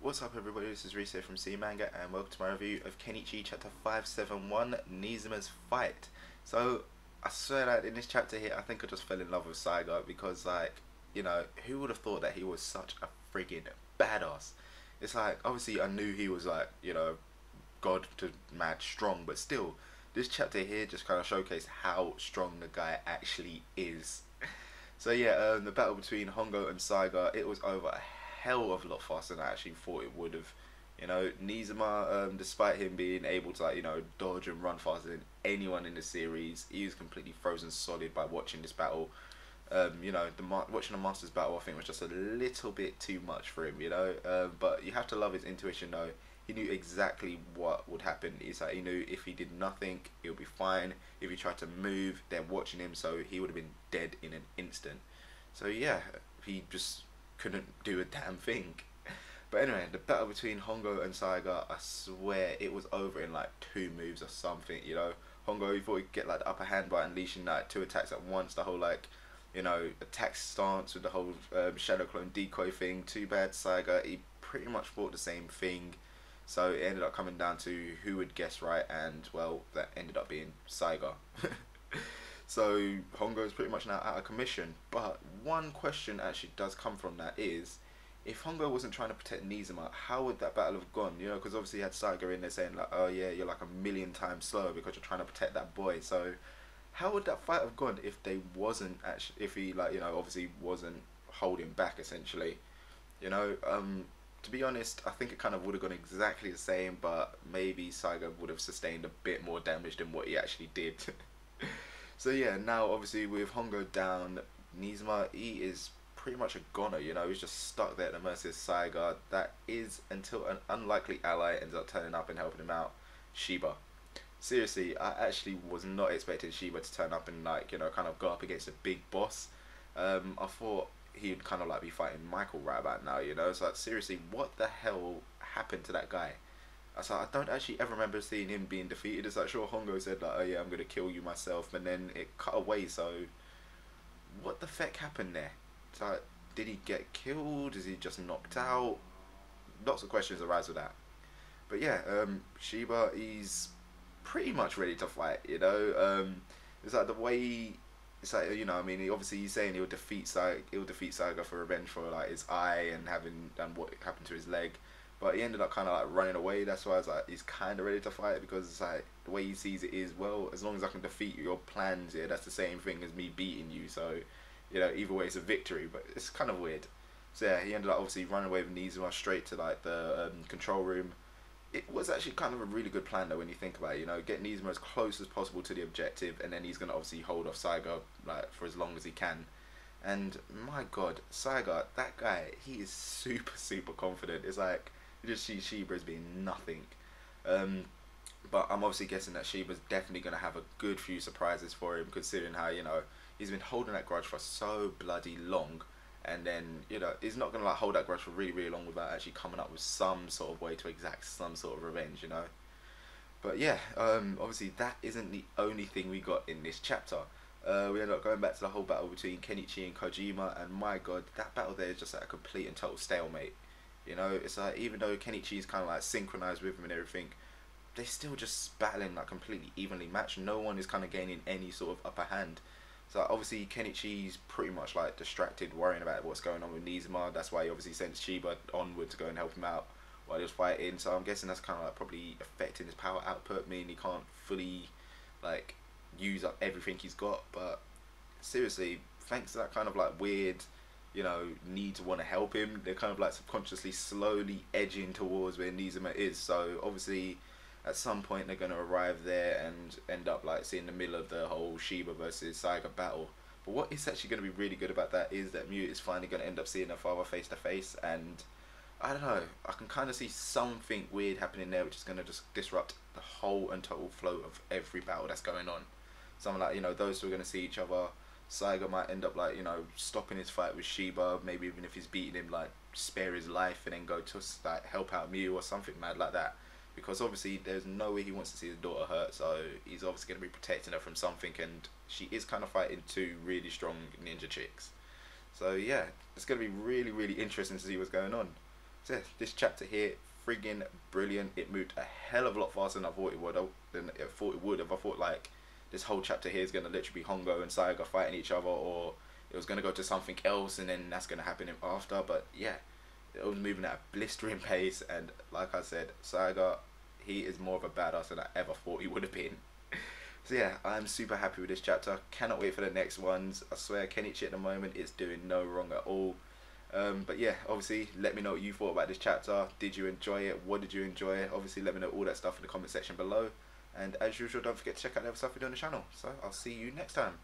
What's up everybody, this is Reese here from C Manga and welcome to my review of Kenichi chapter 571, Niizuma's fight. So, I swear that in this chapter here, I think I just fell in love with Saiga because who would have thought that he was such a friggin' badass? It's like, obviously I knew he was god to mad strong, but still, this chapter here just kind of showcased how strong the guy actually is. So yeah, the battle between Hongo and Saiga, it was over a hell of a lot faster than I actually thought it would have. Niizuma, despite him being able to dodge and run faster than anyone in the series, he was completely frozen solid by watching this battle. Watching the Masters battle, I think, was just a little bit too much for him. But you have to love his intuition though. He knew exactly what would happen. He knew if he did nothing, he'll be fine. If he tried to move, they're watching him, so he would have been dead in an instant. So yeah, he just couldn't do a damn thing. But anyway, the battle between Hongo and Saiga, I swear it was over in like 2 moves or something. Hongo, he thought he'd get like the upper hand by unleashing like 2 attacks at once. The whole attack stance with the whole shadow clone decoy thing. Too bad Saiga, he pretty much thought the same thing. So it ended up coming down to who would guess right, and well, that ended up being Saiga. So Hongo is pretty much now out of commission. But one question actually does come from that is, if Hongo wasn't trying to protect Niizuma, how would that battle have gone? Because obviously you had Saiga in there saying like, oh yeah, you're like 1,000,000 times slower because you're trying to protect that boy. So how would that fight have gone if they wasn't actually, if he obviously wasn't holding back essentially, To be honest, I think it kind of would have gone exactly the same, but maybe Saiga would have sustained a bit more damage than what he actually did. So yeah, now obviously with Hongo down, Niizuma, he is pretty much a goner, he's just stuck there at the mercy of Saiga. That is until an unlikely ally ends up turning up and helping him out, Shiba. Seriously, I actually was not expecting Shiba to turn up and kind of go up against a big boss. I thought he'd kind of be fighting Michael right about now, It's like, seriously, what the hell happened to that guy? I was like, I don't actually ever remember seeing him being defeated. It's like, sure, Hongo said like, oh yeah, I'm gonna kill you myself, and then it cut away. So what the feck happened there? It's like, did he get killed? Is he just knocked out? Lots of questions arise with that. But yeah, Shiba, he's pretty much ready to fight, It's like the way, it's like, obviously he's saying he'll defeat Saiga for revenge for like his eye and having done what happened to his leg. But he ended up kind of running away. That's why I was like, he's kind of ready to fight, because it's like, the way he sees it is, well, as long as I can defeat your plans, yeah, that's the same thing as me beating you. So, either way it's a victory, but it's kind of weird. So yeah, he ended up obviously running away with Niizuma straight to the control room. It was actually kind of a really good plan though when you think about it, get Niizuma as close as possible to the objective, and then he's going to obviously hold off Saiga for as long as he can. And my god, Saiga, that guy, he is super confident. It's like, you just see Shiba as being nothing. But I'm obviously guessing that Shiba's definitely going to have a good few surprises for him, considering how, he's been holding that grudge for so bloody long. And then, he's not going to hold that grudge for really long without actually coming up with some sort of way to exact some sort of revenge, But yeah, obviously that isn't the only thing we got in this chapter. We ended up going back to the whole battle between Kenichi and Kojima, and my god, that battle there is just like a complete and total stalemate. It's like, even though Kenichi is kind of synchronized with him and everything, they're still just battling completely evenly matched. No one is kind of gaining any sort of upper hand. So obviously Kenichi's pretty much distracted, worrying about what's going on with Niizuma. That's why he obviously sent Shiba onward to go and help him out while he was fighting. So I'm guessing that's kind of probably affecting his power output, meaning he can't fully use up everything he's got. But seriously, thanks to that kind of weird need to want to help him, they're kind of subconsciously slowly edging towards where Niizuma is. So obviously at some point they're going to arrive there and end up seeing the middle of the whole Shiba versus Saiga battle. But what is actually going to be really good about that is that Mute is finally going to end up seeing her father face to face, and I don't know, I can kind of see something weird happening there, which is going to just disrupt the whole and total flow of every battle that's going on. Something those two are going to see each other. Saiga might end up stopping his fight with Shiba, maybe even if he's beating him, spare his life and then go to help out Mew or something mad like that. Because obviously there's no way he wants to see his daughter hurt, so he's obviously going to be protecting her from something, and she is kind of fighting 2 really strong ninja chicks. So yeah, it's going to be really interesting to see what's going on. So yeah, this chapter here, friggin' brilliant. It moved a hell of a lot faster than I thought it would. If I thought like this whole chapter here is gonna literally be Hongo and Saiga fighting each other, or it was gonna go to something else and then that's gonna happen after. But yeah, it was moving at a blistering pace, and like I said, Saiga, he is more of a badass than I ever thought he would have been. So yeah, I'm super happy with this chapter. Cannot wait for the next ones. I swear, Kenichi at the moment is doing no wrong at all. But yeah, obviously, let me know what you thought about this chapter. Did you enjoy it? What did you enjoy? Obviously, let me know all that stuff in the comment section below. And as usual, don't forget to check out the other stuff we do on the channel. So I'll see you next time.